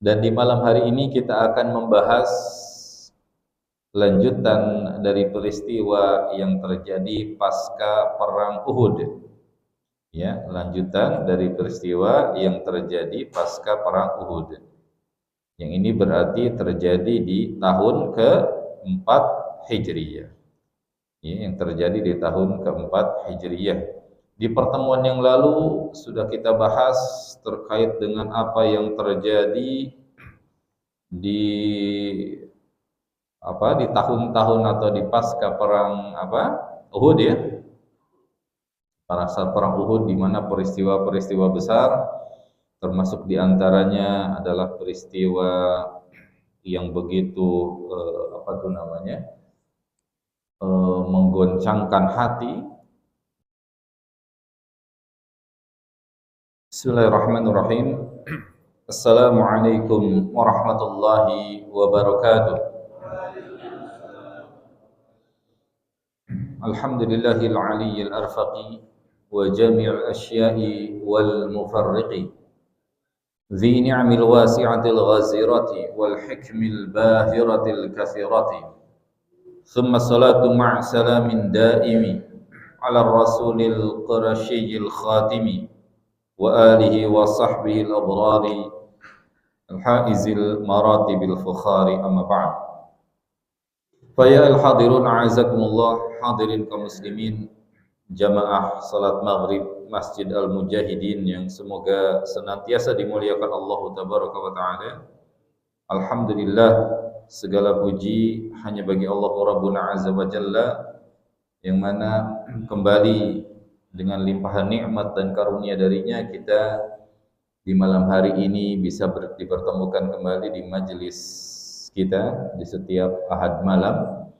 Dan di malam hari ini kita akan membahas lanjutan dari peristiwa yang terjadi pasca perang Uhud. Ya, lanjutan dari peristiwa yang terjadi pasca perang Uhud. Yang ini berarti terjadi di tahun ke-4 Hijriyah. Ya, yang terjadi di tahun ke-4 Hijriyah. Di pertemuan yang lalu sudah kita bahas terkait dengan apa yang terjadi di tahun-tahun atau di pasca perang Uhud ya. Pasca perang Uhud di mana peristiwa-peristiwa besar termasuk di antaranya adalah peristiwa yang begitu menggoncangkan hati. Bismillahirrahmanirrahim. Assalamualaikum warahmatullahi wabarakatuh. Alhamdulillahil aliyyil arfaqi wa jami'il asya'i wal mufarriqi dhi ni'amil wasi'atil ghazirati wal hikmil bahiratil kathirati thumma salatu ma'a salamin daimi ala rasulil qurasyiyil khatimi wa alihi wa sahbihi al-abrari al-haizil maratibil fukhari amma ba'd. Faya al-hadirun a'azakumullah, hadirin kaum muslimin jamaah salat maghrib Masjid Al-Mujahidin yang semoga senantiasa dimuliakan Allah tabaraka wa ta'ala. Alhamdulillah, segala puji hanya bagi Allah Rabbuna azza wa jalla yang mana kembali dengan limpahan nikmat dan karunia darinya kita di malam hari ini bisa dipertemukan kembali di majelis kita di setiap Ahad malam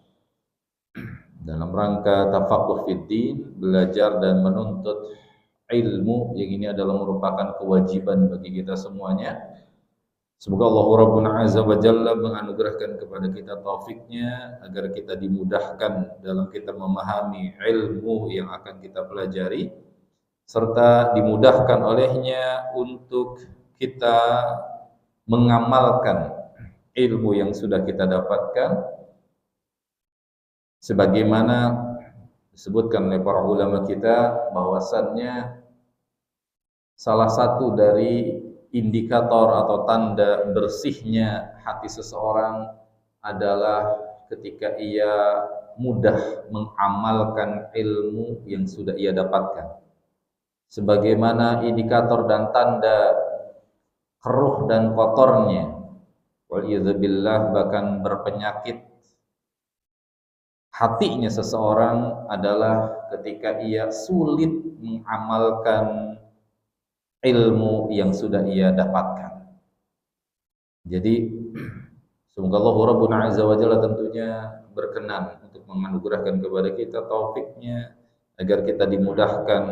dalam rangka tafaqquh fiddin, belajar dan menuntut ilmu yang ini adalah merupakan kewajiban bagi kita semuanya. Semoga Allah Rabbuna azza wa jalla menganugerahkan kepada kita taufiknya agar kita dimudahkan dalam kita memahami ilmu yang akan kita pelajari serta dimudahkan olehnya untuk kita mengamalkan ilmu yang sudah kita dapatkan sebagaimana disebutkan oleh para ulama kita bahwasannya salah satu dari indikator atau tanda bersihnya hati seseorang adalah ketika ia mudah mengamalkan ilmu yang sudah ia dapatkan. Sebagaimana indikator dan tanda keruh dan kotornya, waliyadzubillah, bahkan berpenyakit hatinya seseorang adalah ketika ia sulit mengamalkan ilmu yang sudah ia dapatkan. Jadi semoga Allah Rabbuna azza wa jalla tentunya berkenan untuk menganugerahkan kepada kita taufiknya agar kita dimudahkan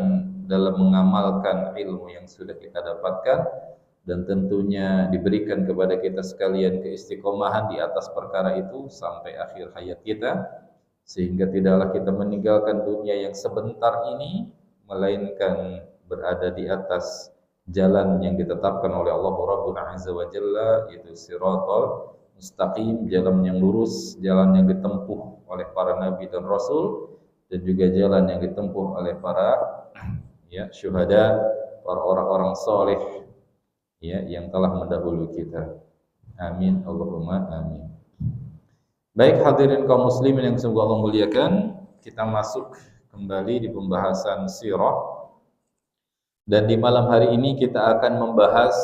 dalam mengamalkan ilmu yang sudah kita dapatkan dan tentunya diberikan kepada kita sekalian keistiqomahan di atas perkara itu sampai akhir hayat kita, sehingga tidaklah kita meninggalkan dunia yang sebentar ini melainkan berada di atas jalan yang ditetapkan oleh Allah Rabbuna azza wa jalla, yaitu siratal mustaqim, jalan yang lurus, jalan yang ditempuh oleh para nabi dan rasul, dan juga jalan yang ditempuh oleh para syuhada, para orang-orang soleh yang telah mendahului kita. Amin Allahumma amin. Baik hadirin kaum muslimin yang semoga Allah muliakan, kita masuk kembali di pembahasan sirah. Dan di malam hari ini kita akan membahas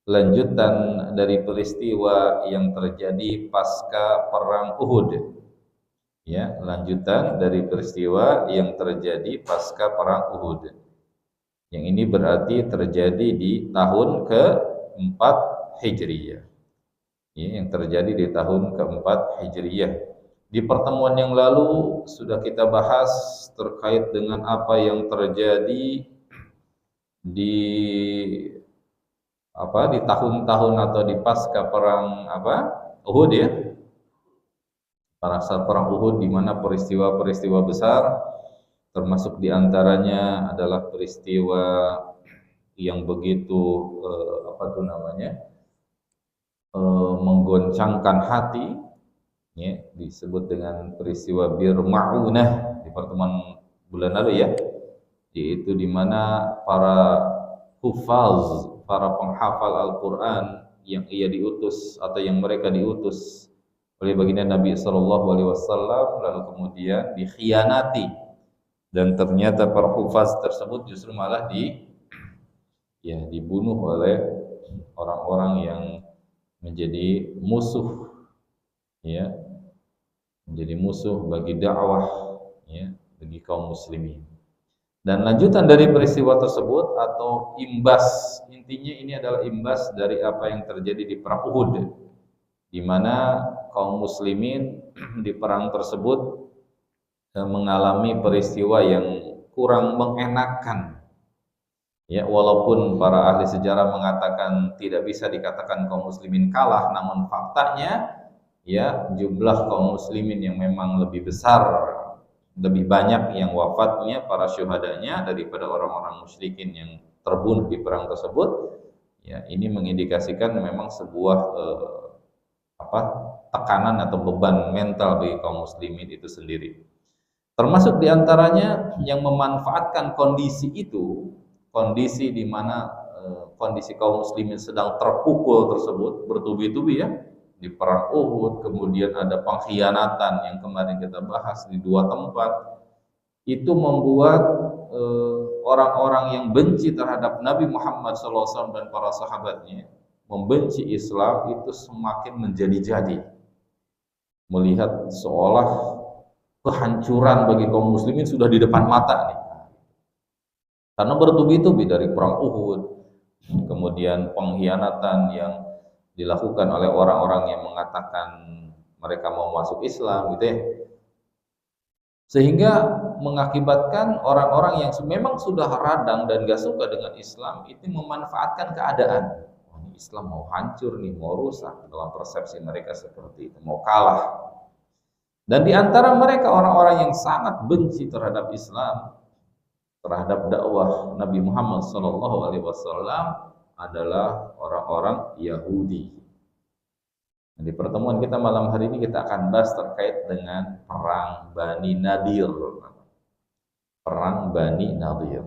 lanjutan dari peristiwa yang terjadi pasca perang Uhud. Ya, lanjutan dari peristiwa yang terjadi pasca perang Uhud. Yang ini berarti terjadi di tahun ke-4 Hijriyah. Ya, yang terjadi di tahun ke-4 Hijriyah. Di pertemuan yang lalu sudah kita bahas terkait dengan apa yang terjadi di tahun-tahun atau di pasca perang Uhud ya. Pasca perang Uhud di mana peristiwa-peristiwa besar termasuk di antaranya adalah peristiwa yang begitu menggoncangkan hati, ya, disebut dengan peristiwa Bir Ma'unah di pertemuan bulan lalu ya, yaitu di mana para hufaz, para penghafal Al-Quran yang ia diutus atau yang mereka diutus oleh baginda Nabi Shallallahu Alaihi Wasallam lalu kemudian dikhianati, dan ternyata para hufaz tersebut justru malah dibunuh oleh orang-orang yang menjadi musuh, ya, menjadi musuh bagi dakwah, ya, bagi kaum muslimin. Dan lanjutan dari peristiwa tersebut atau imbas, intinya ini adalah imbas dari apa yang terjadi di perang Uhud, di mana kaum muslimin di perang tersebut mengalami peristiwa yang kurang mengenakan. Ya, walaupun para ahli sejarah mengatakan tidak bisa dikatakan kaum muslimin kalah, namun faktanya ya jumlah kaum muslimin yang memang lebih besar, lebih banyak yang wafatnya para syuhadanya daripada orang-orang musyrikin yang terbunuh di perang tersebut. Ya, ini mengindikasikan memang sebuah tekanan atau beban mental bagi kaum muslimin itu sendiri. Termasuk diantaranya yang memanfaatkan kondisi itu, kondisi di mana kondisi kaum muslimin sedang terpukul tersebut bertubi-tubi ya, di perang Uhud, kemudian ada pengkhianatan yang kemarin kita bahas di 2 tempat, itu membuat orang-orang yang benci terhadap Nabi Muhammad SAW dan para sahabatnya, membenci Islam itu semakin menjadi-jadi, melihat seolah kehancuran bagi kaum muslimin sudah di depan mata nih. Karena bertubi-tubi dari perang Uhud, kemudian pengkhianatan yang dilakukan oleh orang-orang yang mengatakan mereka mau masuk Islam gitu ya. Sehingga mengakibatkan orang-orang yang memang sudah radang dan gak suka dengan Islam itu memanfaatkan keadaan. Islam mau hancur nih, mau rusak, dalam persepsi mereka seperti itu, mau kalah. Dan di antara mereka orang-orang yang sangat benci terhadap Islam, terhadap dakwah Nabi Muhammad SAW adalah orang-orang Yahudi. Di pertemuan kita malam hari ini kita akan bahas terkait dengan perang Bani Nadir. Perang Bani Nadir.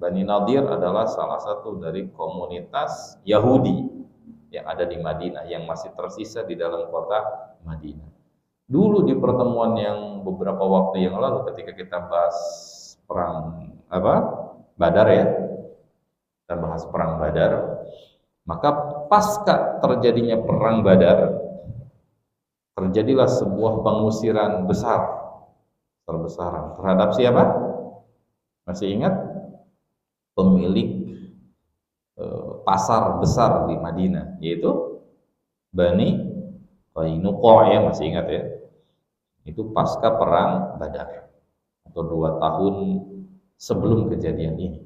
Bani Nadir adalah salah satu dari komunitas Yahudi yang ada di Madinah, yang masih tersisa di dalam kota Madinah. Dulu di pertemuan yang beberapa waktu yang lalu ketika kita bahas perang Badar ya, kita bahas perang Badar, maka pasca terjadinya perang Badar terjadilah sebuah pengusiran besar-besaran terhadap siapa? Masih ingat? Pemilik pasar besar di Madinah, yaitu Bani Qainuqa, ya, masih ingat ya? Itu pasca perang Badar atau 2 tahun sebelum kejadian ini.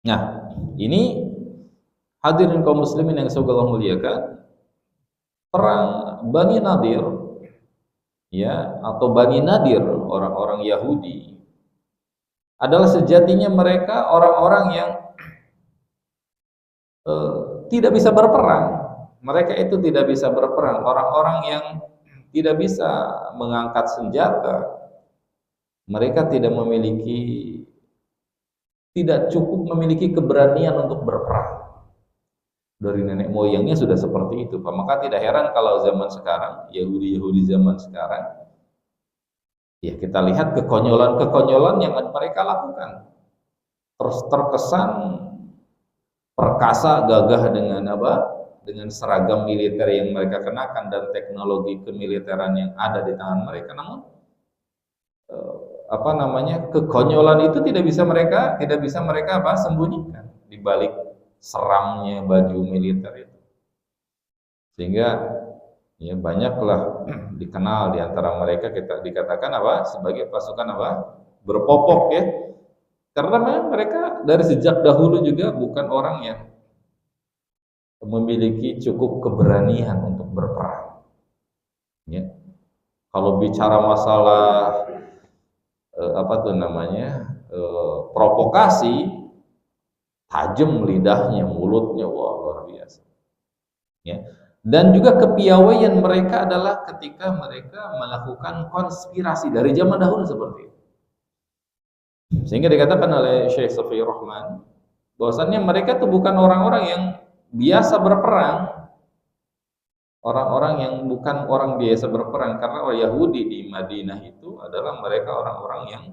Nah, ini hadirin kaum muslimin yang semoga Allah muliakan, perang Bani Nadir ya, atau Bani Nadir, orang-orang Yahudi, adalah sejatinya mereka orang-orang yang tidak bisa berperang. Mereka itu tidak bisa berperang, orang-orang yang tidak bisa mengangkat senjata. Mereka tidak cukup memiliki keberanian untuk berperang. Dari nenek moyangnya sudah seperti itu. Maka tidak heran kalau zaman sekarang, Yahudi zaman sekarang, ya kita lihat kekonyolan-kekonyolan yang mereka lakukan. Terus terkesan perkasa, gagah dengan dengan seragam militer yang mereka kenakan dan teknologi kemiliteran yang ada di tangan mereka. Namun kekonyolan itu tidak bisa mereka sembunyikan di balik seramnya baju militer itu. Sehingga ya banyaklah dikenal di antara mereka, kita dikatakan sebagai pasukan berpopok ya. Karena memang mereka dari sejak dahulu juga bukan orang yang memiliki cukup keberanian untuk berperang. Ya. Kalau bicara masalah provokasi, tajam lidahnya, mulutnya, wah luar biasa. Ya. Dan juga kepiawaian mereka adalah ketika mereka melakukan konspirasi dari zaman dahulu seperti itu. Sehingga dikatakan oleh Syekh Safiyur Rahman bahwasannya mereka itu bukan orang-orang yang biasa berperang, orang-orang yang bukan orang biasa berperang, karena orang Yahudi di Madinah itu adalah mereka orang-orang yang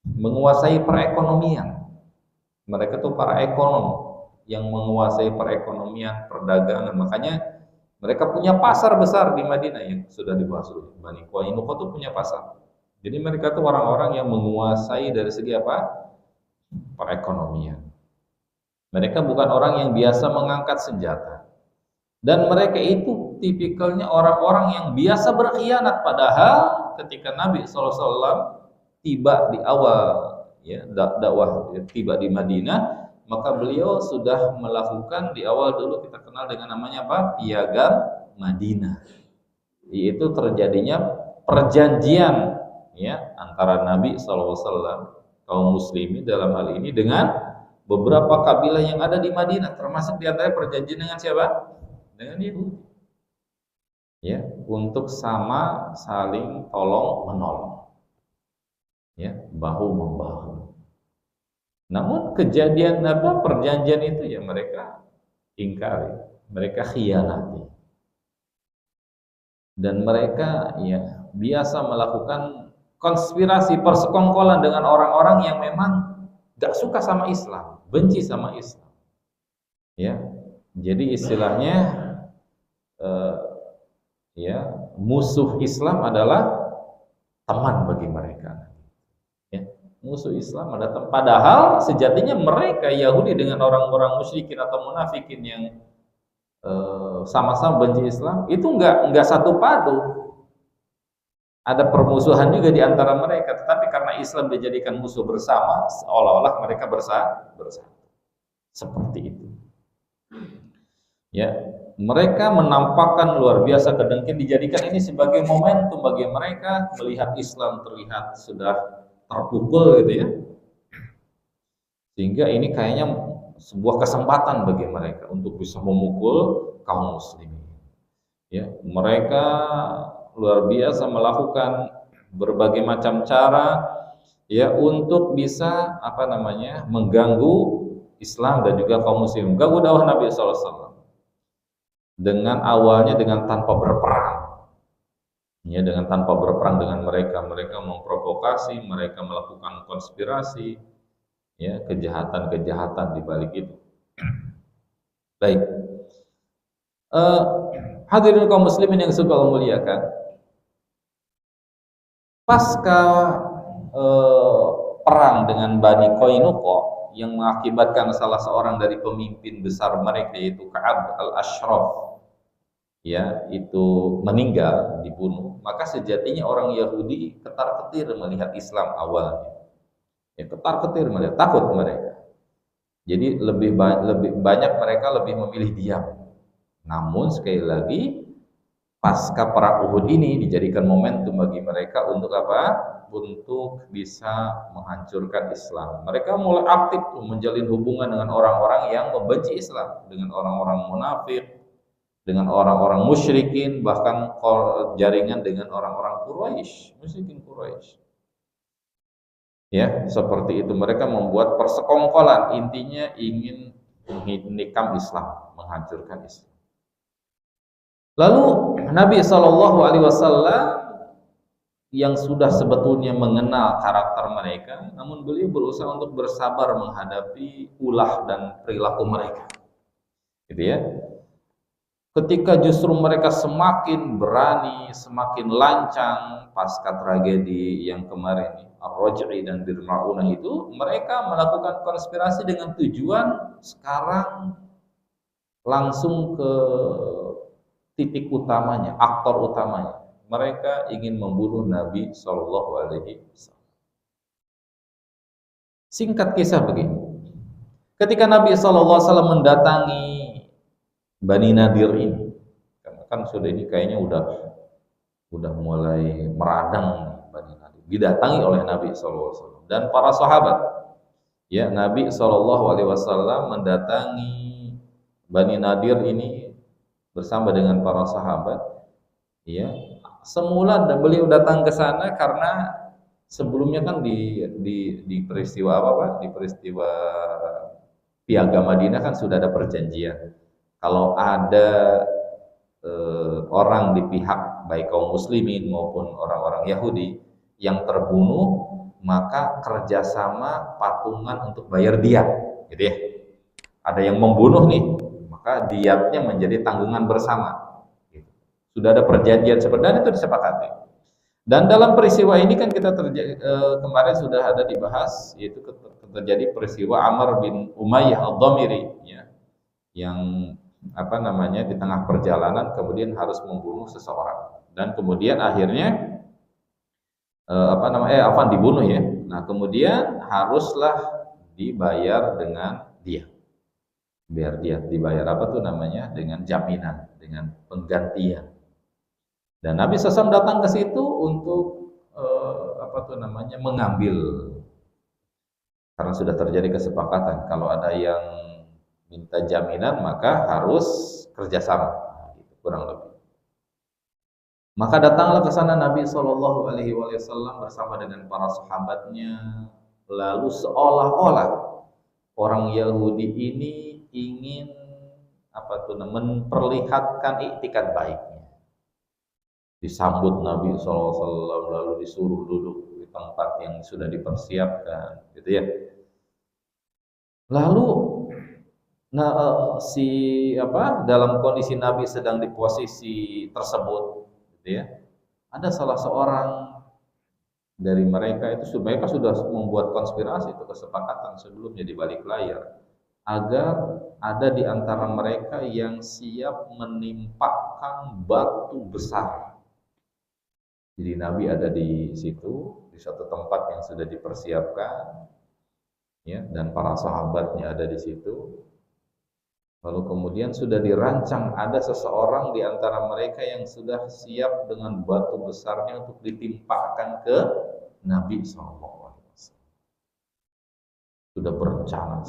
menguasai perekonomian. Mereka tuh para ekonom yang menguasai perekonomian, perdagangan. Makanya mereka punya pasar besar di Madinah yang sudah dibahas oleh Bani Qainuqa tuh punya pasar. Jadi mereka tuh orang-orang yang menguasai dari segi apa? Perekonomian. Mereka bukan orang yang biasa mengangkat senjata. Dan mereka itu tipikalnya orang-orang yang biasa berkhianat, padahal ketika Nabi SAW tiba di awal ya dakwah tiba di Madinah, maka beliau sudah melakukan di awal dulu kita kenal dengan namanya apa? Piagam Madinah. Yaitu terjadinya perjanjian ya antara Nabi SAW, kaum muslimin dalam hal ini dengan beberapa kabilah yang ada di Madinah, termasuk di antara perjanjian dengan siapa? Dengan Yahudi. Ya, untuk sama saling tolong menolong. Ya, bahu membahu. Namun kejadian apa perjanjian itu ya mereka ingkari, mereka khianati. Dan mereka ya biasa melakukan konspirasi persekongkolan dengan orang-orang yang memang gak suka sama Islam, benci sama Islam. Ya. Jadi istilahnya ya musuh Islam adalah teman bagi mereka. Ya, musuh Islam adalah teman. Padahal sejatinya mereka Yahudi dengan orang-orang musyrikin atau munafikin yang sama-sama benci Islam itu enggak satu padu. Ada permusuhan juga di antara mereka, tetapi karena Islam dijadikan musuh bersama, seolah-olah mereka bersatu. Seperti itu. Ya, mereka menampakkan luar biasa kedengkian, dijadikan ini sebagai momentum bagi mereka melihat Islam terlihat sudah terpukul gitu ya. Sehingga ini kayaknya sebuah kesempatan bagi mereka untuk bisa memukul kaum muslimin. Ya, mereka luar biasa melakukan berbagai macam cara ya untuk bisa apa namanya mengganggu Islam dan juga kaum muslimin, mengganggu dakwah Nabi SAW. Dengan awalnya dengan tanpa berperang, ya dengan tanpa berperang dengan mereka memprovokasi, mereka melakukan konspirasi, ya kejahatan-kejahatan di balik itu. Baik, hadirin kaum muslimin yang suka Allah muliakan, pasca perang dengan Bani Qainuqa yang mengakibatkan salah seorang dari pemimpin besar mereka yaitu Ka'ab al-Ashraf ya itu meninggal, dibunuh, maka sejatinya orang Yahudi ketar-ketir melihat Islam awalnya. Ya, ketar-ketir melihat, takut mereka. Jadi lebih banyak mereka lebih memilih diam. Namun sekali lagi pasca perang Uhud ini dijadikan momentum bagi mereka untuk apa? Untuk bisa menghancurkan Islam. Mereka mulai aktif menjalin hubungan dengan orang-orang yang membenci Islam, dengan orang-orang munafik, dengan orang-orang musyrikin, bahkan jaringan dengan orang-orang Quraisy, musyrikin Quraisy. Ya, seperti itu mereka membuat persekongkolan, intinya ingin menikam Islam, menghancurkan Islam. Lalu Nabi SAW yang sudah sebetulnya mengenal karakter mereka, namun beliau berusaha untuk bersabar menghadapi ulah dan perilaku mereka. Gitu ya. Ketika justru mereka semakin berani, semakin lancang pasca tragedi yang kemarin Ar-Raj'i dan Bir Ma'unah itu, mereka melakukan konspirasi dengan tujuan sekarang langsung ke titik utamanya, aktor utamanya. Mereka ingin membunuh Nabi SAW. Singkat kisah begini. Ketika Nabi SAW mendatangi Bani Nadir ini, kan sudah ini kayaknya udah mulai meradang Bani Nadir, didatangi oleh Nabi SAW dan para sahabat Ya, Nabi SAW mendatangi Bani Nadir ini bersama dengan para sahabat. Ya, semula beliau datang ke sana karena sebelumnya kan di peristiwa apa Pak? Di peristiwa Piagam Madinah kan sudah ada perjanjian. Kalau ada orang di pihak baik kaum muslimin maupun orang-orang Yahudi yang terbunuh, maka kerjasama patungan untuk bayar diat, gitu ya. Ada yang membunuh nih, maka diatnya menjadi tanggungan bersama. Gitu. Sudah ada perjanjian seperti itu disepakati. Dan dalam peristiwa ini kan kita kemarin sudah ada dibahas, yaitu terjadi peristiwa Amr bin Umayyah Ad-Dhamiri, ya, yang apa namanya di tengah perjalanan kemudian harus membunuh seseorang dan kemudian akhirnya dibunuh ya. Nah kemudian haruslah dibayar dengan dia, biar dia dibayar apa tuh namanya dengan jaminan, dengan penggantian. Dan Nabi SAW datang ke situ untuk mengambil, karena sudah terjadi kesepakatan kalau ada yang minta jaminan maka harus kerjasama, gitu, kurang lebih. Maka datanglah ke sana Nabi SAW bersama dengan para sahabatnya, lalu seolah-olah orang Yahudi ini ingin memperlihatkan iktikad baiknya. Disambut Nabi SAW, lalu disuruh duduk di tempat yang sudah dipersiapkan, gitu ya. Lalu dalam kondisi Nabi sedang di posisi tersebut, gitu ya, ada salah seorang dari mereka mereka sudah membuat konspirasi itu kesepakatan sebelumnya di balik layar agar ada di antara mereka yang siap menimpakan batu besar. Jadi Nabi ada di situ di satu tempat yang sudah dipersiapkan, ya, dan para sahabatnya ada di situ. Lalu kemudian sudah dirancang ada seseorang di antara mereka yang sudah siap dengan batu besarnya untuk ditimpakan ke Nabi SAW. Sudah berencana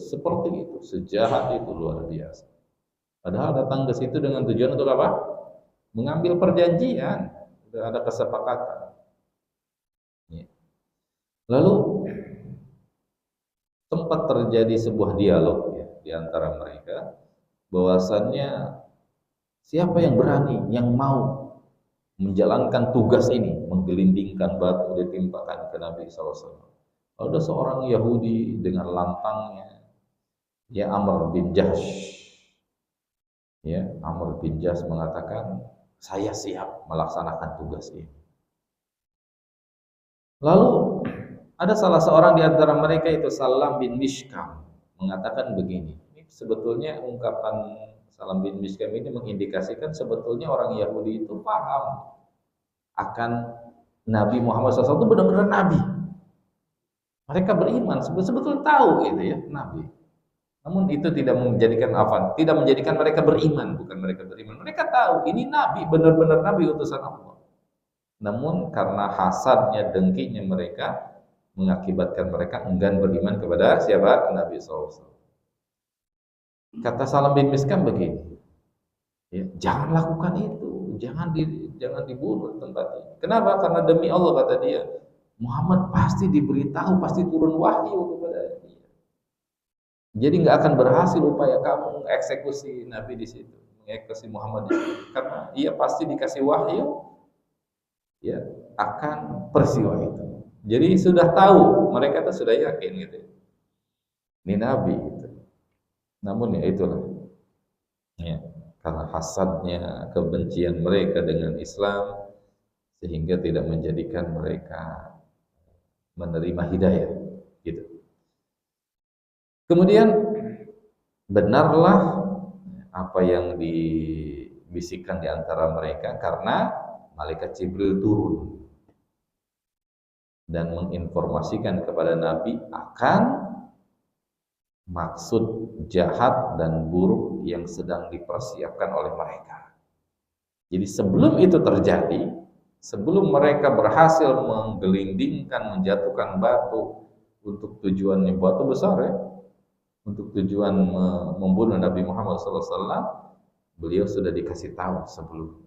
seperti itu, sejahat itu, luar biasa. Padahal datang ke situ dengan tujuan untuk apa? Mengambil perjanjian, sudah ada kesepakatan. Ya. Lalu sempat terjadi sebuah dialog ya di antara mereka, bahwasannya siapa yang berani, yang mau menjalankan tugas ini, menggelindingkan batu ditimpakan ke Nabi SAW. Ada seorang Yahudi dengan lantangnya, ya, Amr bin Jahsh. Ya, Amr bin Jahsh mengatakan, saya siap melaksanakan tugas ini. Lalu ada salah seorang di antara mereka itu Salam bin Mishkam mengatakan begini. Ini sebetulnya ungkapan Salam bin Mishkam ini mengindikasikan sebetulnya orang Yahudi itu paham akan Nabi Muhammad SAW itu benar-benar Nabi. Mereka beriman, sebetulnya tahu gitu ya, Nabi. Namun itu tidak menjadikan tidak menjadikan mereka beriman, bukan mereka beriman. Mereka tahu ini Nabi, benar-benar Nabi utusan Allah. Namun karena hasadnya, dengkinya mereka mengakibatkan mereka enggan beriman kepada siapa? Nabi SAW. Kata Salam bin Mishkam begini, ya, jangan lakukan itu, jangan dibunuh tempat ini. Kenapa? Karena demi Allah, kata dia, Muhammad pasti diberitahu, pasti turun wahyu kepada dia. Jadi nggak akan berhasil upaya kamu mengeksekusi Nabi di situ, mengeksekusi Muhammad di situ, karena ia pasti dikasih wahyu, ya, akan peristiwa itu. Jadi sudah tahu, mereka itu sudah yakin gitu. Ini Nabi gitu. Namun ya itulah, ya, karena hasadnya, kebencian mereka dengan Islam sehingga tidak menjadikan mereka menerima hidayah gitu. Kemudian benarlah apa yang dibisikkan di antara mereka karena malaikat Jibril turun dan menginformasikan kepada Nabi akan maksud jahat dan buruk yang sedang dipersiapkan oleh mereka. Jadi sebelum itu terjadi, sebelum mereka berhasil menggelindingkan, menjatuhkan batu untuk tujuan yang batu besar ya, untuk tujuan membunuh Nabi Muhammad SAW, beliau sudah dikasih tahu sebelum.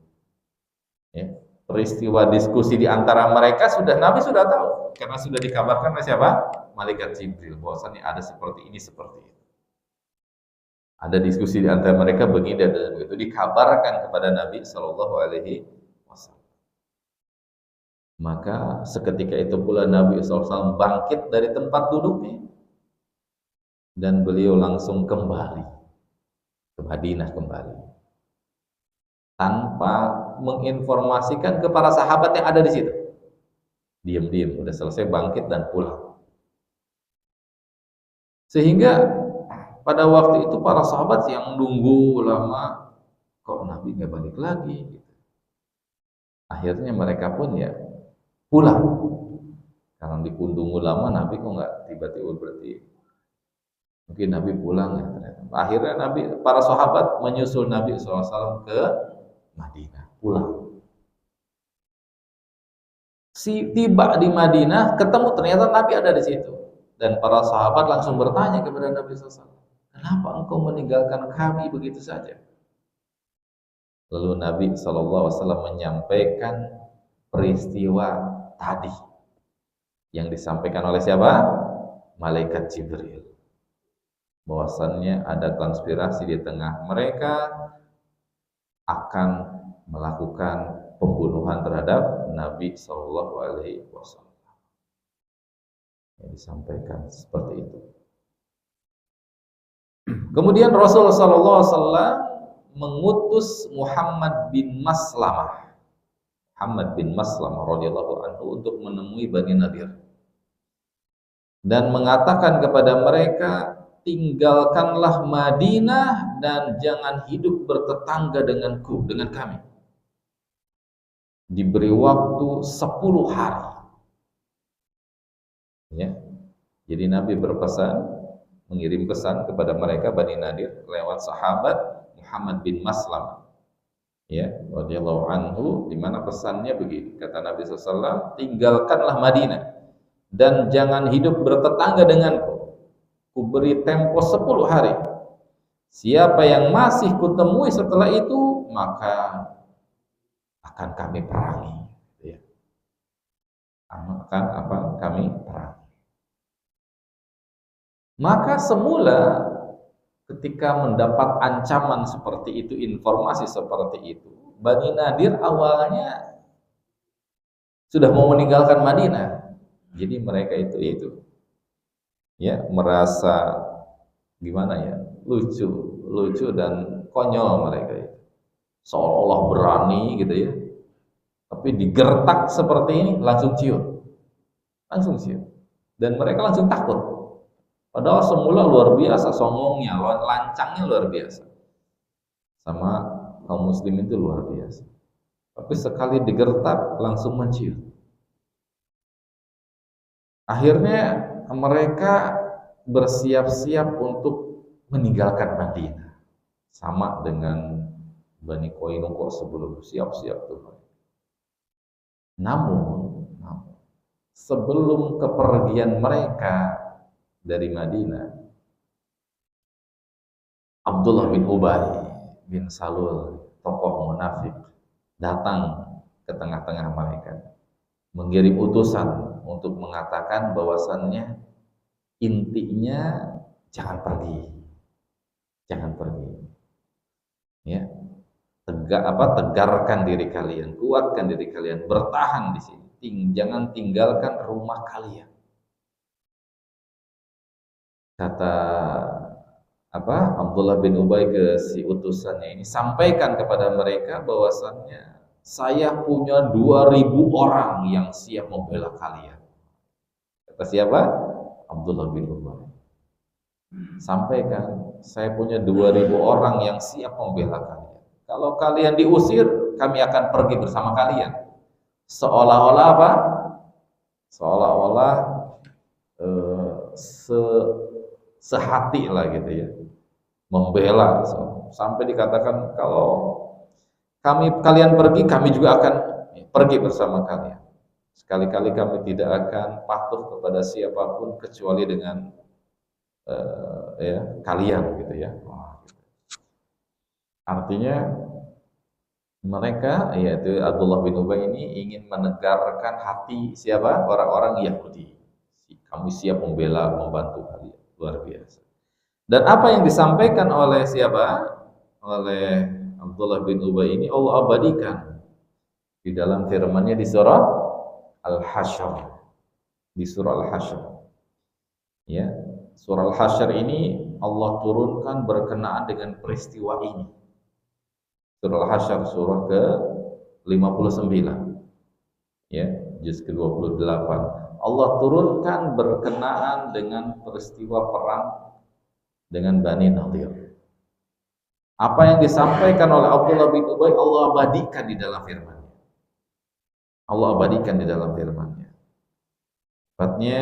Ya. Peristiwa diskusi di antara mereka Nabi sudah tahu karena sudah dikabarkan oleh siapa? Malaikat Jibril bahwasanya ada seperti ini seperti itu. Ada diskusi di antara mereka begini dan begitu dikabarkan kepada Nabi Shallallahu Alaihi Wasallam. Maka seketika itu pula Nabi SAW bangkit dari tempat duduknya dan beliau langsung kembali ke Madinah kembali tanpa menginformasikan ke para sahabat yang ada di situ. Diam-diam udah selesai bangkit dan pulang. Sehingga pada waktu itu para sahabat yang nunggu lama, kok Nabi nggak balik lagi? Akhirnya mereka pun ya pulang. Karena ditunggu lama, Nabi kok nggak tiba-tiba berarti mungkin Nabi pulang ya ternyata. Akhirnya para sahabat menyusul Nabi SAW ke Madinah, pulang. Tiba di Madinah, ketemu ternyata Nabi ada di situ. Dan para sahabat langsung bertanya kepada Nabi SAW, kenapa engkau meninggalkan kami begitu saja? Lalu Nabi SAW menyampaikan peristiwa tadi yang disampaikan oleh siapa? Malaikat Jibril. Bahwasannya ada konspirasi di tengah mereka akan melakukan pembunuhan terhadap Nabi Shallallahu Alaihi Wasallam. Yang disampaikan seperti itu. Kemudian Rasulullah SAW mengutus Muhammad bin Maslamah radhiyallahu anhu untuk menemui Bani Nadir dan mengatakan kepada mereka, tinggalkanlah Madinah dan jangan hidup bertetangga dengan kami. Diberi waktu 10 hari. Ya. Jadi Nabi mengirim pesan kepada mereka Bani Nadir lewat sahabat Muhammad bin Maslamah. Ya, radhiyallahu anhu, di mana pesannya begini, kata Nabi SAW, tinggalkanlah Madinah dan jangan hidup bertetangga denganku. Kuberi tempo 10 hari. Siapa yang masih kutemui setelah itu, maka akan kami perangi. Ya. Kami perangi. Maka semula ketika mendapat ancaman seperti itu, informasi seperti itu, Bani Nadir awalnya sudah mau meninggalkan Madinah. Jadi mereka itu ya merasa gimana ya, lucu dan konyol mereka itu. Seolah-olah berani gitu ya. Tapi digertak seperti ini langsung ciut. Dan mereka langsung takut. Padahal semula luar biasa songongnya, lancangnya luar biasa. Sama kaum muslim itu luar biasa. Tapi sekali digertak langsung menciut. Akhirnya mereka bersiap-siap untuk meninggalkan Madinah. Sama dengan Bani Qainuqa sebelum siap-siap tuh. Namun sebelum kepergian mereka dari Madinah, Abdullah bin Ubay bin Salul, tokoh munafik, datang ke tengah-tengah mereka, mengirim utusan untuk mengatakan bahwasannya intinya jangan pergi, ya, tegarkan diri kalian, kuatkan diri kalian, bertahan di sini, jangan tinggalkan rumah kalian. Kata Abdullah bin Ubay ke si utusannya ini, sampaikan kepada mereka bahwasannya saya punya 2.000 orang yang siap membela kalian. Kata siapa? Abdullah bin Ubay. Sampaikan, saya punya 2.000 orang yang siap membela kalian. Kalau kalian diusir, kami akan pergi bersama kalian. Seolah-olah apa? Seolah-olah sehati lah gitu ya, membela. Sampai dikatakan kalau kalian pergi, kami juga akan pergi bersama kalian. Sekali-kali kami tidak akan patuh kepada siapapun kecuali dengan kalian gitu ya. Artinya mereka, yaitu Abdullah bin Ubay ini ingin menegarkan hati siapa? Orang-orang Yahudi. Kami siap membela, membantu kalian. Luar biasa. Dan apa yang disampaikan oleh siapa? Oleh Abdullah bin Ubay ini Allah abadikan di dalam firman-Nya di surah Al-Hasyr. Di surah Al-Hasyr. Ya, surah Al-Hasyr ini Allah turunkan berkenaan dengan peristiwa ini. Surah Al-Hasyr surah ke-59. Ya, juz ke-28. Allah turunkan berkenaan dengan peristiwa perang dengan Bani Nadir. Apa yang disampaikan oleh Abdullah bin Ubay Allah abadikan di dalam firman-Nya. Allah abadikan di dalam firman-Nya. Tepatnya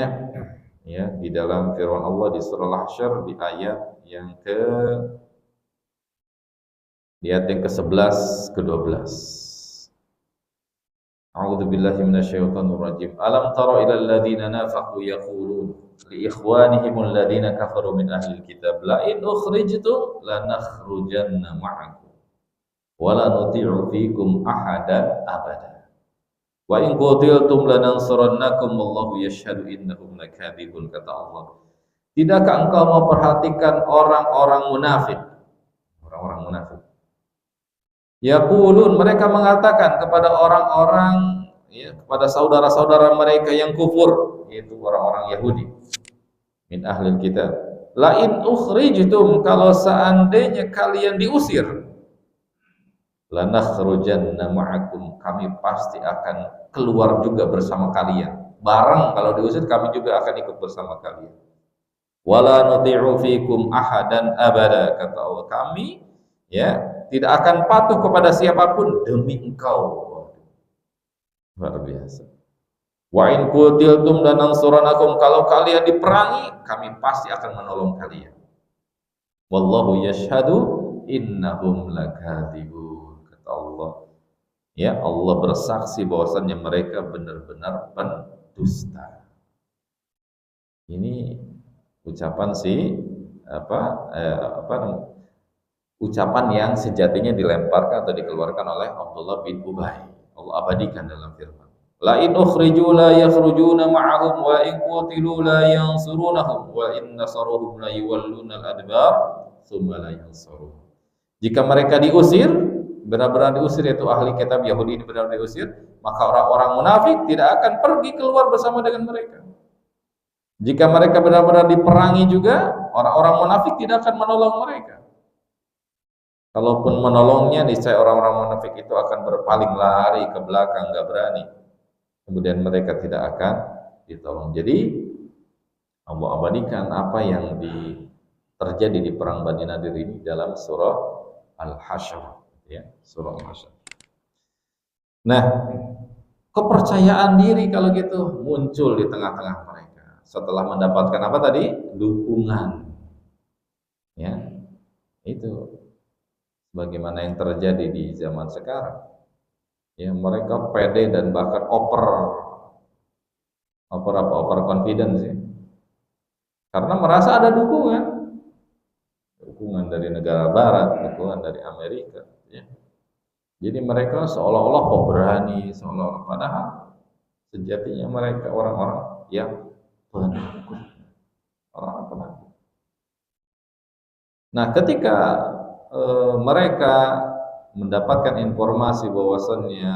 ya di dalam firman Allah di surah Al-Hasyr di ayat yang ke-11 ke-12. A'udzu billahi minasyaitonir rajim. Alam tara ilal ladzina nafaqu yaqulun li ikhwanihim alladzina kafaru min ahlil kitab la in ukhrijtum lanakhrujanna ma'akum wa la nuti'u fikum ahadan abada wa in qutiltum lanansurannakum wallahu yashhadu innahum lakadzibun, kata Allah. Tidakkah engkau memperhatikan orang-orang munafik? Orang-orang munafik. Yaqulun, mereka mengatakan kepada orang-orang, ya, kepada saudara-saudara mereka yang kufur, yaitu orang-orang Yahudi, min ahlil kitab. La in ukhrijtum, kalau seandainya kalian diusir, lanakhrujanna ma'akum, kami pasti akan keluar juga bersama kalian. Bareng kalau diusir kami juga akan ikut bersama kalian. Wala nuti'u fikum ahadan abada, kata Allah, kami ya tidak akan patuh kepada siapapun demi engkau. Luar biasa. Wa in qutiltum lanansuranakum, kalau kalian diperangi kami pasti akan menolong kalian. Wallahu yashhadu innahum lakadzibun, kata Allah. Ya, Allah bersaksi bahwasannya mereka benar-benar pendusta. Ini ucapan ucapan yang sejatinya dilemparkan atau dikeluarkan oleh Abdullah bin Ubay. Allah abadikan dalam firman. La in ukhriju la yakhrujuna ma'ahum wa in qutilu la yansurunahum wa in nasaruhum la yuwalluna al-adbar thumma la yansurun. Jika mereka diusir, benar-benar diusir, yaitu ahli kitab Yahudi ini benar-benar diusir, maka orang-orang munafik tidak akan pergi keluar bersama dengan mereka. Jika mereka benar-benar diperangi juga, orang-orang munafik tidak akan menolong mereka. Kalaupun menolongnya, niscaya orang-orang munafik itu akan berpaling lari ke belakang, enggak berani. Kemudian mereka tidak akan ditolong. Jadi Allah abadikan apa yang terjadi di perang Bani Nadir ini dalam surah Al-Hasyr, ya, surah Al-Hasyr. Nah, kepercayaan diri kalau gitu muncul di tengah-tengah mereka setelah mendapatkan apa tadi? Dukungan. Ya. Itu bagaimana yang terjadi di zaman sekarang. Ya, mereka pede dan bahkan over confidence ya. Karena merasa ada dukungan dari negara barat, dukungan dari Amerika ya. Jadi mereka seolah-olah pemberani, seolah-olah, padahal sejatinya mereka orang-orang yang penakut. Orang-orang penakut. Nah, ketika mereka mendapatkan informasi bahwasannya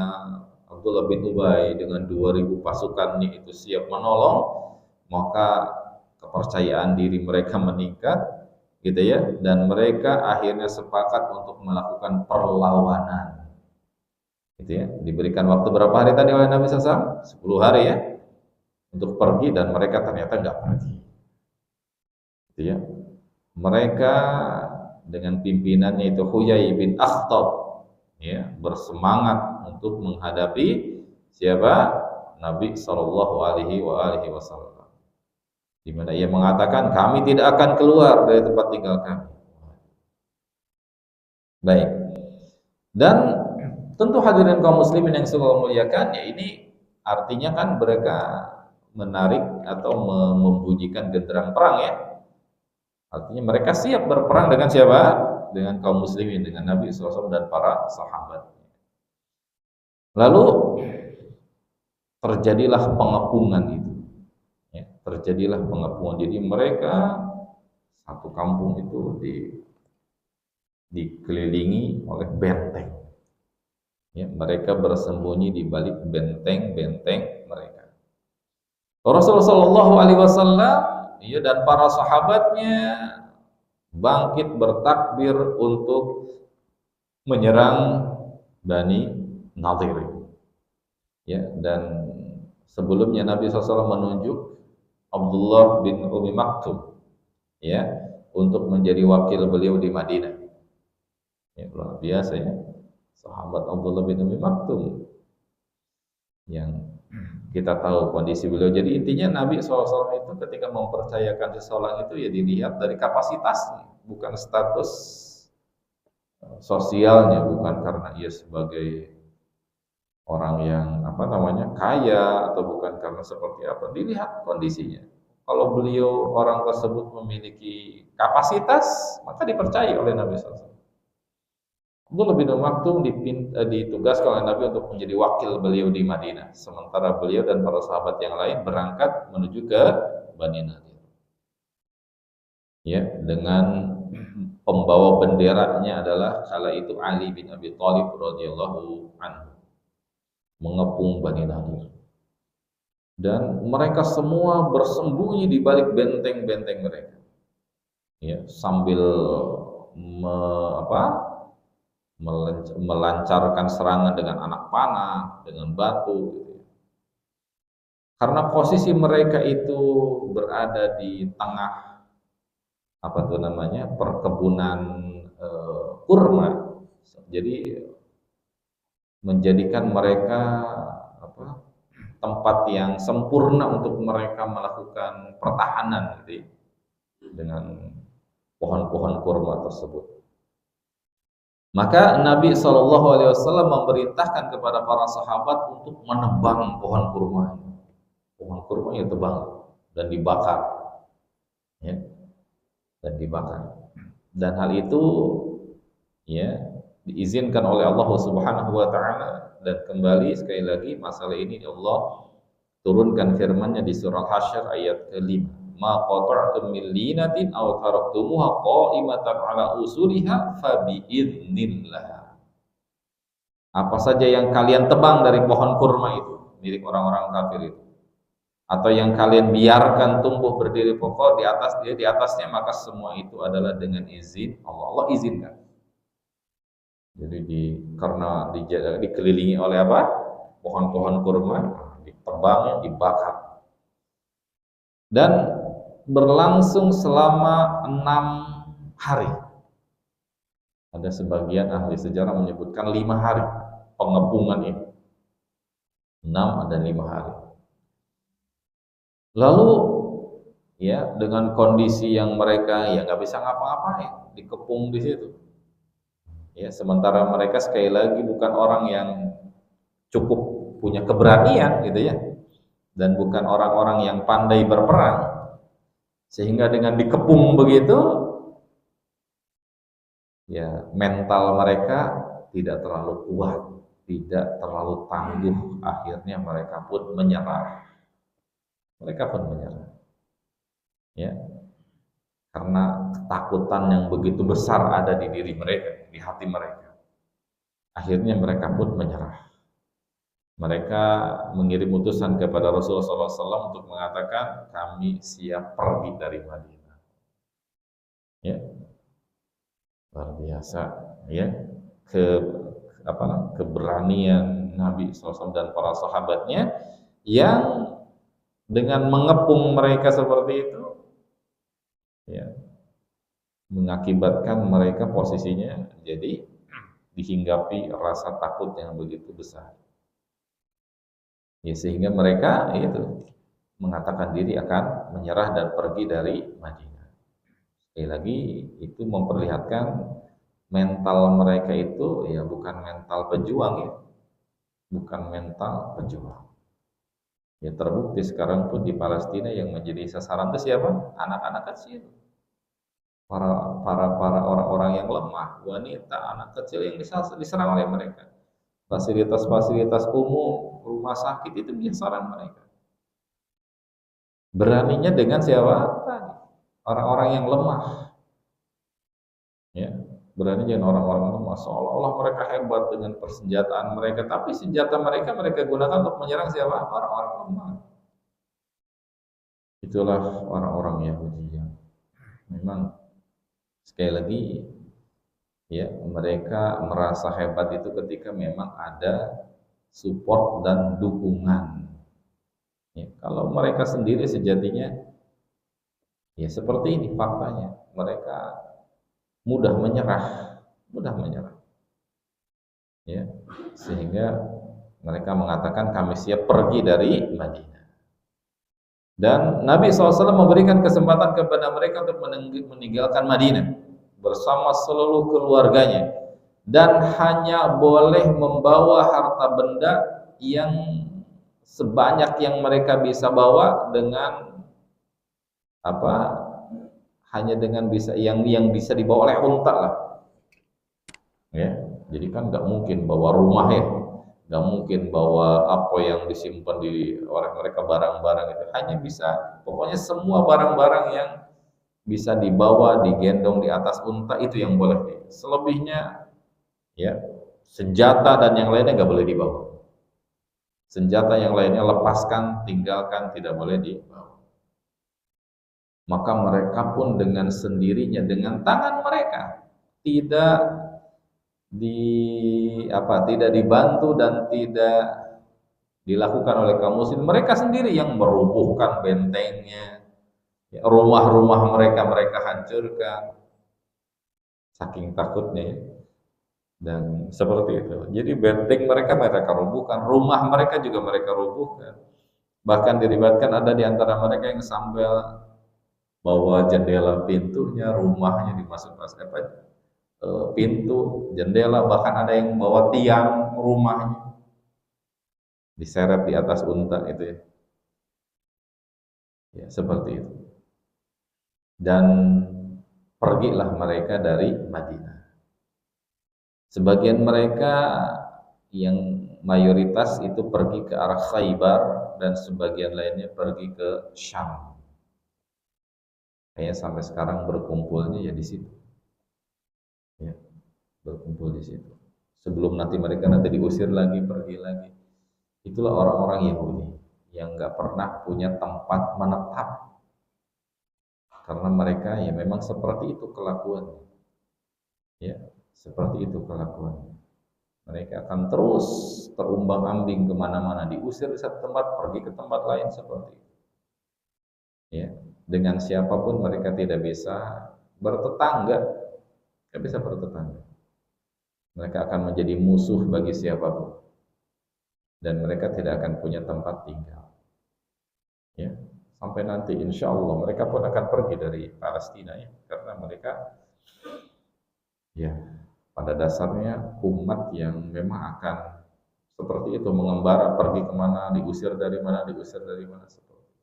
Abdullah bin Ubay dengan 2000 pasukannya itu siap menolong, maka kepercayaan diri mereka meningkat gitu ya, dan mereka akhirnya sepakat untuk melakukan perlawanan gitu ya. Diberikan waktu berapa hari tadi oleh Nabi SAW? 10 hari ya untuk pergi, dan mereka ternyata nggak pergi gitu ya. Mereka dengan pimpinannya itu Huyai bin Akhtab ya, bersemangat untuk menghadapi siapa? Nabi sallallahu alaihi wasallam. Di mana ia mengatakan, kami tidak akan keluar dari tempat tinggal kami. Baik. Dan tentu hadirin kaum muslimin yang saya muliakan, ya ini Artinya kan mereka menarik atau membunyikan genderang perang ya. Artinya mereka siap berperang dengan siapa? Dengan kaum muslimin, dengan Nabi SAW dan para sahabat. Lalu terjadilah pengepungan itu. Ya, terjadilah pengepungan. Jadi mereka satu kampung itu dikelilingi oleh benteng. Ya, mereka bersembunyi di balik benteng-benteng mereka. Rasulullah Shallallahu Alaihi Wasallam ya, dan para sahabatnya bangkit bertakbir untuk menyerang Bani Nadir. Ya, dan sebelumnya Nabi SAW menunjuk Abdullah bin Umi Maktum ya untuk menjadi wakil beliau di Madinah. Ya, luar biasa ya, sahabat Abdullah bin Umi Maktum yang kita tahu kondisi beliau. Jadi intinya Nabi SAW itu ketika mempercayakan seseorang itu ya dilihat dari kapasitasnya, bukan status sosialnya, bukan karena ia sebagai orang yang kaya atau bukan karena seperti apa. Dilihat kondisinya. Kalau beliau orang tersebut memiliki kapasitas, maka dipercaya oleh Nabi SAW. Abdullah bin Maktum ditugaskan oleh Nabi untuk menjadi wakil beliau di Madinah, sementara beliau dan para sahabat yang lain berangkat menuju ke Bani Nadir. Ya, dengan pembawa benderanya adalah kala itu Ali bin Abi Thalib radhiyallahu anhu, mengepung Bani Nadir. Dan mereka semua bersembunyi di balik benteng-benteng mereka. Ya, sambil melancarkan serangan dengan anak panah, dengan batu gitu. Karena posisi mereka itu berada di tengah perkebunan kurma. Jadi menjadikan mereka tempat yang sempurna untuk mereka melakukan pertahanan gitu, dengan pohon-pohon kurma tersebut. Maka Nabi SAW memerintahkan kepada para sahabat untuk menebang pohon kurma. Pohon kurma yang tebang dan dibakar, ya, dan dibakar. Dan hal itu ya diizinkan oleh Allah Subhanahu Wa Taala. Dan kembali sekali lagi masalah ini Allah turunkan firman-Nya di surah Hasyr ayat ke-5. Ma qata'tum min linatin aw taraktumuha qa'imatan 'ala usuliha fa biidznillah. Apa saja yang kalian tebang dari pohon kurma itu milik orang-orang kafir itu, atau yang kalian biarkan tumbuh berdiri kokoh di atasnya, maka semua itu adalah dengan izin Allah. Allah izinkan. Jadi karena dikelilingi oleh apa? Pohon-pohon kurma, ditebang, dibakar. Dan berlangsung selama 6 hari. Ada sebagian ahli sejarah menyebutkan 5 hari pengepungan ini. 6 dan 5 hari. Lalu ya dengan kondisi yang mereka ya nggak bisa ngapa-ngapain, dikepung di situ. Ya, sementara mereka sekali lagi bukan orang yang cukup punya keberanian gitu ya. Dan bukan orang-orang yang pandai berperang. Sehingga dengan dikepung begitu, ya mental mereka tidak terlalu kuat, tidak terlalu tangguh. Akhirnya mereka pun menyerah. Mereka pun menyerah. Ya, karena ketakutan yang begitu besar ada di diri mereka, di hati mereka. Akhirnya mereka pun menyerah. Mereka mengirim utusan kepada Rasulullah SAW untuk mengatakan kami siap pergi dari Madinah. Ya, luar biasa. Ya, keberanian Nabi SAW dan para sahabatnya yang dengan mengepung mereka seperti itu, ya, mengakibatkan mereka posisinya jadi dihinggapi rasa takut yang begitu besar. Ya, sehingga mereka itu mengatakan diri akan menyerah dan pergi dari Madinah. Sekali lagi itu memperlihatkan mental mereka itu ya bukan mental pejuang ya, bukan mental pejuang. Ya terbukti sekarang pun di Palestina yang menjadi sasaran itu siapa? Anak-anak kecil. Para orang-orang yang lemah, wanita, anak kecil yang diserang oleh mereka. Fasilitas-fasilitas umum, rumah sakit itu sasaran mereka. Beraninya dengan siapa? Orang-orang yang lemah. Ya, berani dengan orang-orang lemah. Seolah-olah mereka hebat dengan persenjataan mereka, tapi senjata mereka gunakan untuk menyerang siapa? Orang-orang lemah. Itulah orang-orang Yahudi yang memang sekali lagi ya mereka merasa hebat itu ketika memang ada support dan dukungan. Ya, kalau mereka sendiri sejatinya ya seperti ini faktanya, mereka mudah menyerah, ya, sehingga mereka mengatakan kami siap pergi dari Madinah. Dan Nabi SAW memberikan kesempatan kepada mereka untuk meninggalkan Madinah bersama seluruh keluarganya dan hanya boleh membawa harta benda yang sebanyak yang mereka bisa bawa dengan apa? Hanya dengan bisa yang bisa dibawa oleh unta lah. Ya, jadi kan nggak mungkin bawa rumah ya, nggak mungkin bawa apa yang disimpan oleh mereka barang-barang itu. Hanya bisa, pokoknya semua barang-barang yang bisa dibawa, digendong di atas unta itu yang boleh. Selebihnya ya senjata dan yang lainnya nggak boleh dibawa. Senjata yang lainnya lepaskan, tinggalkan, tidak boleh dibawa. Maka mereka pun dengan sendirinya, dengan tangan mereka, tidak dibantu dan tidak dilakukan oleh kaum muslim, mereka sendiri yang merubuhkan bentengnya, ya, rumah-rumah mereka hancurkan saking takutnya, dan seperti itu. Jadi benteng mereka rubuhkan, rumah mereka juga mereka rubuhkan. Bahkan diriwayatkan ada di antara mereka yang sampai bawa jendela pintunya, rumahnya dimasukkan pintu, jendela, bahkan ada yang bawa tiang rumahnya diseret di atas unta itu ya. Ya, seperti itu. Dan pergilah mereka dari Madinah. Sebagian mereka yang mayoritas itu pergi ke arah Khaybar dan sebagian lainnya pergi ke Syam. Kayaknya sampai sekarang berkumpulnya ya di situ. Ya, berkumpul di situ. Sebelum nanti mereka diusir lagi, pergi lagi. Itulah orang-orang Yahudi yang nggak pernah punya tempat menetap, karena mereka ya memang seperti itu kelakuannya. Ya, seperti itu kelakuannya. Mereka akan terus terumbang-ambing kemana-mana, diusir di satu tempat, pergi ke tempat lain seperti itu. Ya, dengan siapapun mereka tidak bisa bertetangga, tidak bisa bertetangga. Mereka akan menjadi musuh bagi siapapun, dan mereka tidak akan punya tempat tinggal. Ya, sampai nanti insya Allah mereka pun akan pergi dari Palestina ya, karena mereka ya pada dasarnya umat yang memang akan seperti itu, mengembara, pergi kemana, diusir dari mana seperti itu.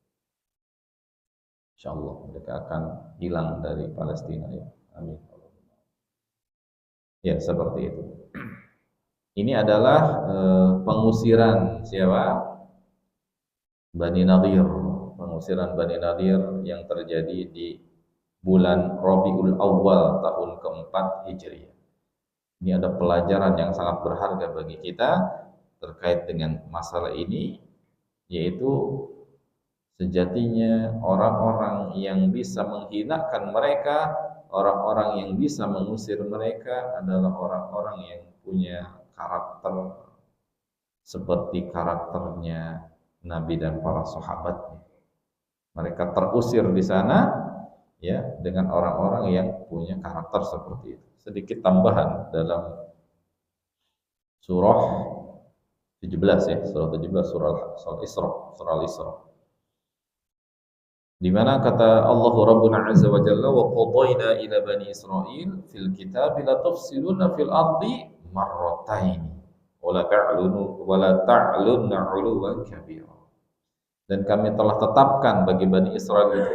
Insya Allah mereka akan hilang dari Palestina ya, amin. Ya seperti itu. Ini adalah pengusiran siapa? Bani Nadir, pengusiran Bani Nadir yang terjadi di bulan Rabiul Awal tahun keempat Hijriah. Ini ada pelajaran yang sangat berharga bagi kita terkait dengan masalah ini, yaitu sejatinya orang-orang yang bisa menghinakan mereka, orang-orang yang bisa mengusir mereka adalah orang-orang yang punya karakter seperti karakternya Nabi dan para sahabatnya. Mereka terusir di sana ya dengan orang-orang yang punya karakter seperti itu. Sedikit tambahan dalam surah 17 ya, surah 17 surah Al-Isra. Di mana kata Allah Rabbuna Azza wa Jalla, wa qadayna ila bani Israil fil kitab la tufsiduna fil ardi marrataini wa la ta'lunna 'uluwan kabira. Dan kami telah tetapkan bagi Bani Israel itu,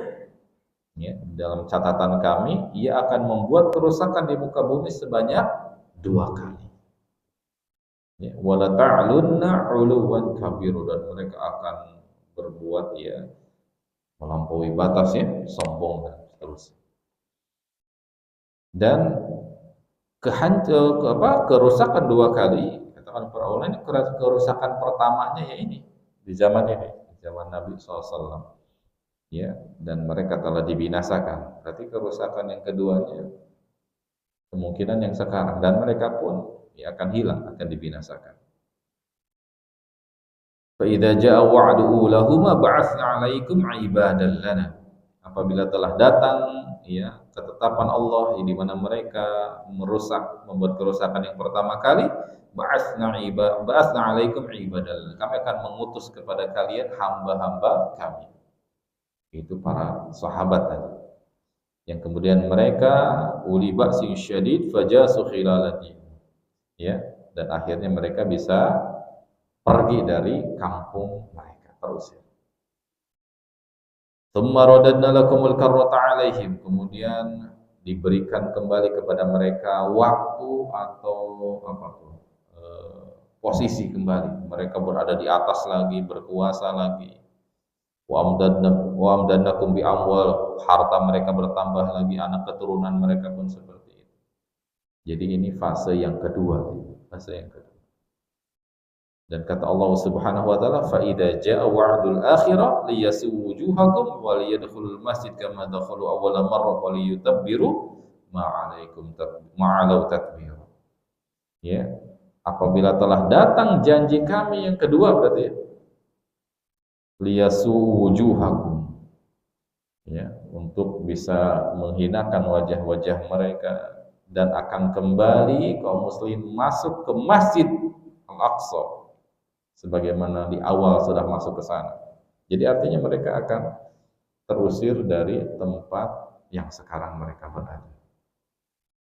ya, dalam catatan kami, ia akan membuat kerusakan di muka bumi sebanyak 2 kali. Ya, wala ta'lunna 'uluwan kabiru, dan mereka akan berbuat ya melampaui batas, ya, sombong dan seterusnya. Dan kerusakan 2 kali, katakan para ulama, ini kerusakan pertamanya ya ini di zaman ini, di zaman Nabi SAW, ya, dan mereka telah dibinasakan. Berarti kerusakan yang keduanya kemungkinan yang sekarang, dan mereka pun ya akan hilang, akan dibinasakan. Fa idza jaa wa'du ulahuma ba'atsna 'alaikum 'ibadan lana. Apabila telah datang ya ketetapan Allah di mana mereka merusak, membuat kerusakan yang pertama kali, ba'atsna 'alaikum 'ibadan. Kami akan mengutus kepada kalian hamba-hamba kami. Itu para sahabat tadi. Yang kemudian mereka uli ba'sin syadid fajasu khilalati. Ya, dan akhirnya mereka bisa pergi dari kampung mereka, terusir. Tsumma radadna lakumul karrata 'alaihim, kemudian diberikan kembali kepada mereka waktu atau posisi kembali. Mereka berada di atas lagi, berkuasa lagi. Wa amdannakum bi amwal, harta mereka bertambah lagi, anak keturunan mereka pun seperti itu. Jadi ini fase yang kedua, fase yang kedua. Dan kata Allah Subhanahu wa taala, fa idza jaa wa'dul akhirah liyasu wujuhakum wa liyadkhulul masjid kama dakhalu awwala marrah wa liyutabbiru ma'alau takbir. Ya, apabila telah datang janji kami yang kedua, berarti ya, liyasu wujuhakum, ya, untuk bisa menghinakan wajah-wajah mereka, dan akan kembali kaum muslim masuk ke Masjid Al-Aqsa sebagaimana di awal sudah masuk ke sana. Jadi artinya mereka akan terusir dari tempat yang sekarang mereka berada.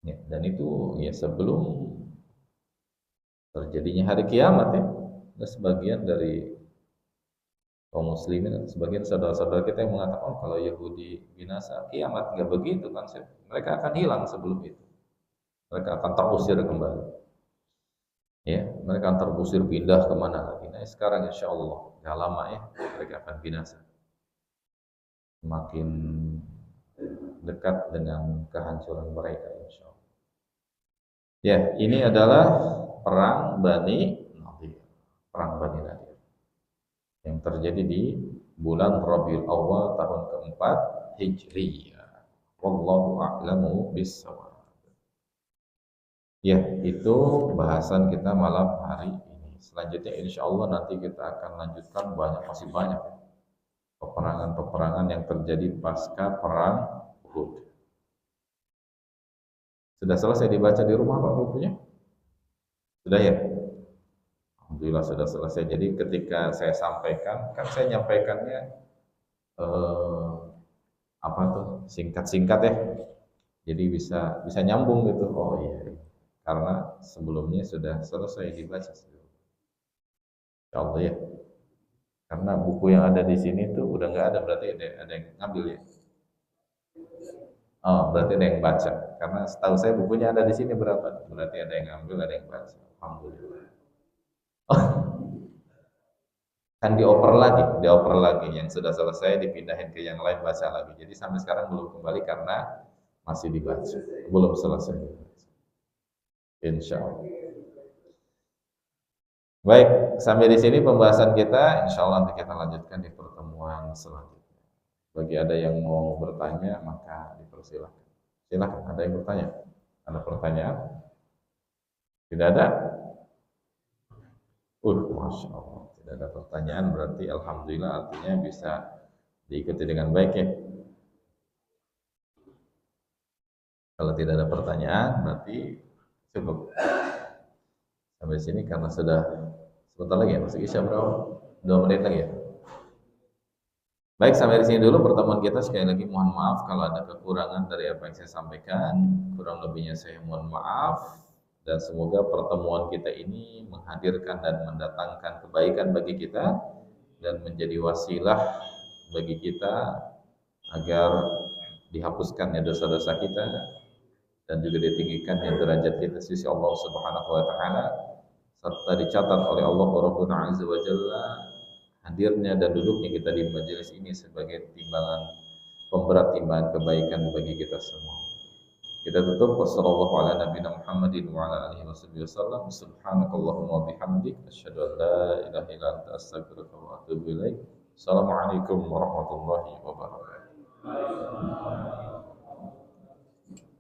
Ya, dan itu ya sebelum terjadinya hari kiamat, ya. Nah, sebagian dari kaum muslimin, sebagian saudara-saudara kita yang mengatakan, oh, kalau Yahudi binasa, kiamat. Enggak begitu konsep. Mereka akan hilang sebelum itu. Mereka akan terusir kembali. Ya, mereka akan terusir pindah kemana lagi. Nah, sekarang insya Allah nggak lama ya mereka akan binasa. Semakin dekat dengan kehancuran mereka insya Allah. Ya, ini adalah perang Bani Nadir, yang terjadi di bulan Rabiul Awal tahun keempat Hijriyah. Wallahu a'lamu bissawab. Ya, itu bahasan kita malam hari ini. Selanjutnya insya Allah nanti kita akan lanjutkan masih banyak peperangan-peperangan yang terjadi pasca perang Uhud. Sudah selesai dibaca di rumah Pak bukunya? Sudah ya? Alhamdulillah sudah selesai. Jadi ketika saya sampaikan, kan saya nyampaikannya singkat-singkat ya. Jadi bisa nyambung gitu. Oh iya. Karena sebelumnya sudah selesai dibaca. Insyaallah ya. Karena buku yang ada di sini tuh udah nggak ada, berarti ada yang ngambil ya. Oh, berarti ada yang baca. Karena setahu saya bukunya ada di sini berapa? Berarti ada yang ngambil, ada yang baca. Alhamdulillah. Oh. Kan dioper lagi yang sudah selesai dipindahin ke yang lain, baca lagi. Jadi sampai sekarang belum kembali karena masih dibaca, belum selesai. Insya Allah. Baik, sampai di sini pembahasan kita. Insya Allah nanti kita lanjutkan di pertemuan selanjutnya. Bagi ada yang mau bertanya, maka dipersilahkan. Silakan, ada yang bertanya? Ada pertanyaan? Tidak ada? Masya Allah, tidak ada pertanyaan, berarti Alhamdulillah, artinya bisa diikuti dengan baik ya. Kalau tidak ada pertanyaan, berarti cukup sampai sini karena sudah sebentar lagi ya, masuk Isya berapa? 2 menit lagi ya. Baik, sampai di sini dulu pertemuan kita. Sekali lagi mohon maaf kalau ada kekurangan dari apa yang saya sampaikan. Kurang lebihnya saya mohon maaf, dan semoga pertemuan kita ini menghadirkan dan mendatangkan kebaikan bagi kita dan menjadi wasilah bagi kita agar dihapuskannya dosa-dosa kita dan juga ditinggikannya derajat kita di sisi Allah Subhanahu wa taala, serta dicatat oleh Allah Rabbuna Azza wa Jalla hadirnya dan duduknya kita di majelis ini sebagai timbangan pemberat timbangan kebaikan bagi kita semua. Kita tutup wassallallahu ala nabiyina Muhammadin wa ala alihi wasallam. Subhanakallahumma wa bihamdik asyhadu an la ilaha illa anta astaghfiruka wa atubu ilaik. Assalamualaikum warahmatullahi wabarakatuh.